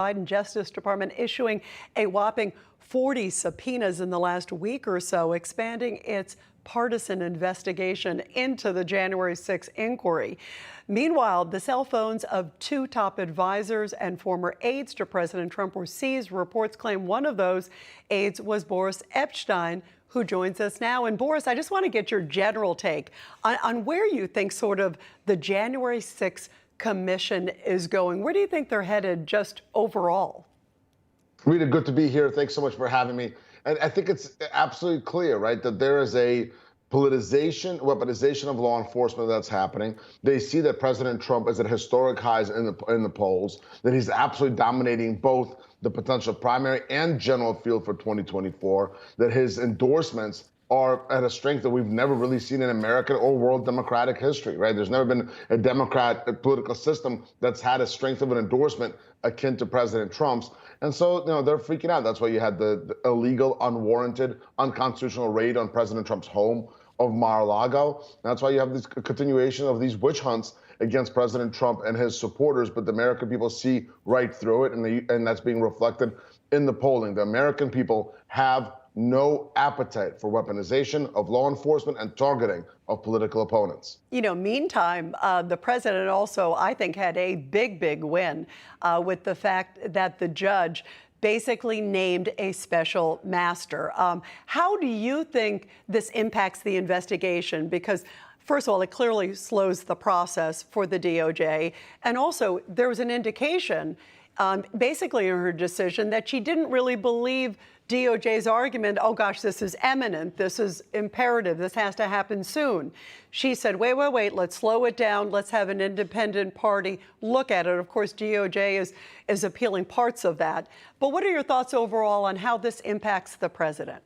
Biden Justice Department issuing a whopping 40 subpoenas in the last week or so, expanding its partisan investigation into the January 6 inquiry. Meanwhile, the cell phones of two top advisors and former aides to President Trump were seized. Reports claim one of those aides was Boris Epshteyn, who joins us now. And Boris, I just want to get your general take on where you think sort of the January 6 commission is going. Where do you think they're headed just overall? Rita, good to be here. Thanks so much for having me. And I think it's absolutely clear, right, that there is a politicization, weaponization of law enforcement that's happening. They see that President Trump is at historic highs in the polls, that he's absolutely dominating both the potential primary and general field for 2024, that his endorsements are at a strength that we've never really seen in American or world democratic history, right? There's never been a Democrat political system that's had a strength of an endorsement akin to President Trump's. And so, they're freaking out. That's why you had the illegal, unwarranted, unconstitutional raid on President Trump's home of Mar-a-Lago. That's why you have this continuation of these witch hunts against President Trump and his supporters. But the American people see right through it, and that's being reflected in the polling. The American people have no appetite for weaponization of law enforcement and targeting of political opponents. Meantime, the president also, I think, had a big win with the fact that the judge basically named a special master. How do you think this impacts the investigation? Because first of all, it clearly slows the process for the DOJ. And also, there was an indication, basically in her decision, that she didn't really believe DOJ's argument, oh gosh, this is imminent, this is imperative, this has to happen soon. She said, wait, let's slow it down, let's have an independent party look at it. Of course, DOJ is appealing parts of that. But what are your thoughts overall on how this impacts the president?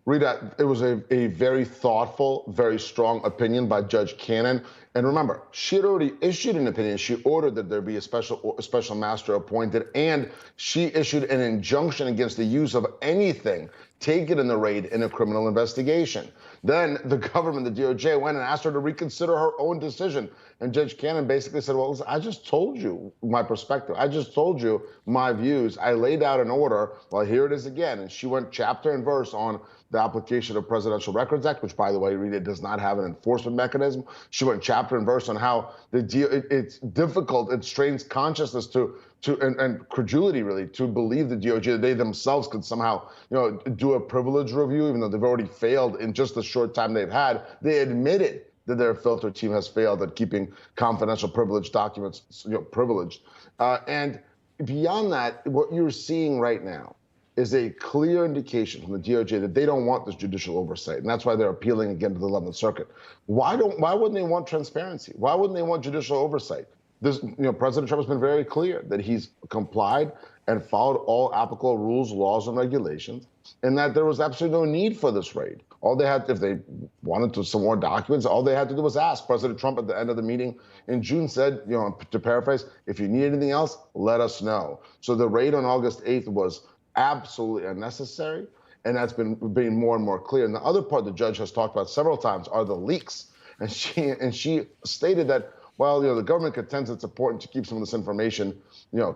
Rita, it was a very thoughtful, very strong opinion by Judge Cannon. And remember, she had already issued an opinion. She ordered that there be a special master appointed, and she issued an injunction against the use of anything taken in the raid in a criminal investigation. Then the government, the DOJ, went and asked her to reconsider her own decision. And Judge Cannon basically said, well, listen, I just told you my perspective. I just told you my views. I laid out an order. Well, here it is again. And she went chapter and verse on the application of Presidential Records Act, which, by the way, Rita, does not have an enforcement mechanism. She went chapter and verse on how it's difficult, it strains consciousness and credulity, really, to believe the DOJ that they themselves could somehow, do a privilege review, even though they've already failed in just the short time they've had. They admitted that their filter team has failed at keeping confidential privileged documents, privileged. And beyond that, what you're seeing right now is a clear indication from the DOJ that they don't want this judicial oversight. And that's why they're appealing again to the 11th Circuit. Why wouldn't they want transparency? Why wouldn't they want judicial oversight? President Trump has been very clear that he's complied and followed all applicable rules, laws, and regulations, and that there was absolutely no need for this raid. All they had, if they wanted some more documents, all they had to do was ask. President Trump at the end of the meeting in June said, to paraphrase, if you need anything else, let us know. So the raid on August 8th was absolutely unnecessary, and that's been more and more clear. And the other part the judge has talked about several times are the leaks. And she stated that, well, the government contends it's important to keep some of this information,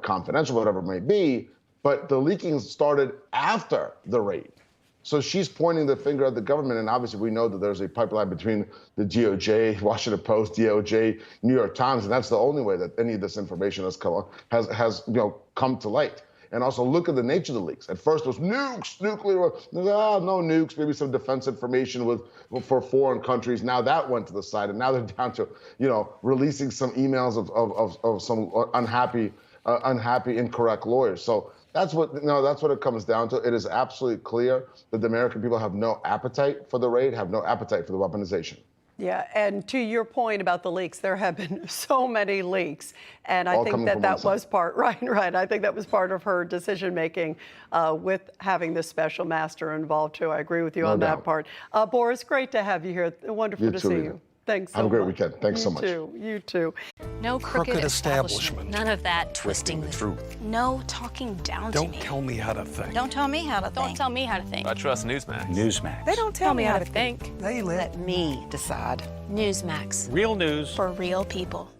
confidential, whatever it may be, but the leaking started after the raid. So she's pointing the finger at the government, and obviously we know that there's a pipeline between the DOJ, Washington Post, DOJ, New York Times, and that's the only way that any of this information has come to light. And also look at the nature of the leaks. At first it was nukes, nuclear, no nukes, maybe some defense information for foreign countries. Now that went to the side, and now they're down to, releasing some emails of some unhappy, incorrect lawyers. So that's what it comes down to. It is absolutely clear that the American people have no appetite for the raid, have no appetite for the weaponization. Yeah, and to your point about the leaks, there have been so many leaks, and I think that was part, right. I think that was part of her decision-making with having this special master involved, too. I agree with you on that part. Boris, great to have you here. Wonderful to see you. Thanks so much. Have a great weekend. Thanks so much. You too. No crooked establishment. None of that twisting the truth. No talking down to me. Don't tell me how to think. Don't tell me how to think. Don't tell me how to think. I trust Newsmax. Newsmax. They don't tell me how to think. They let me decide. Newsmax. Real news For real people.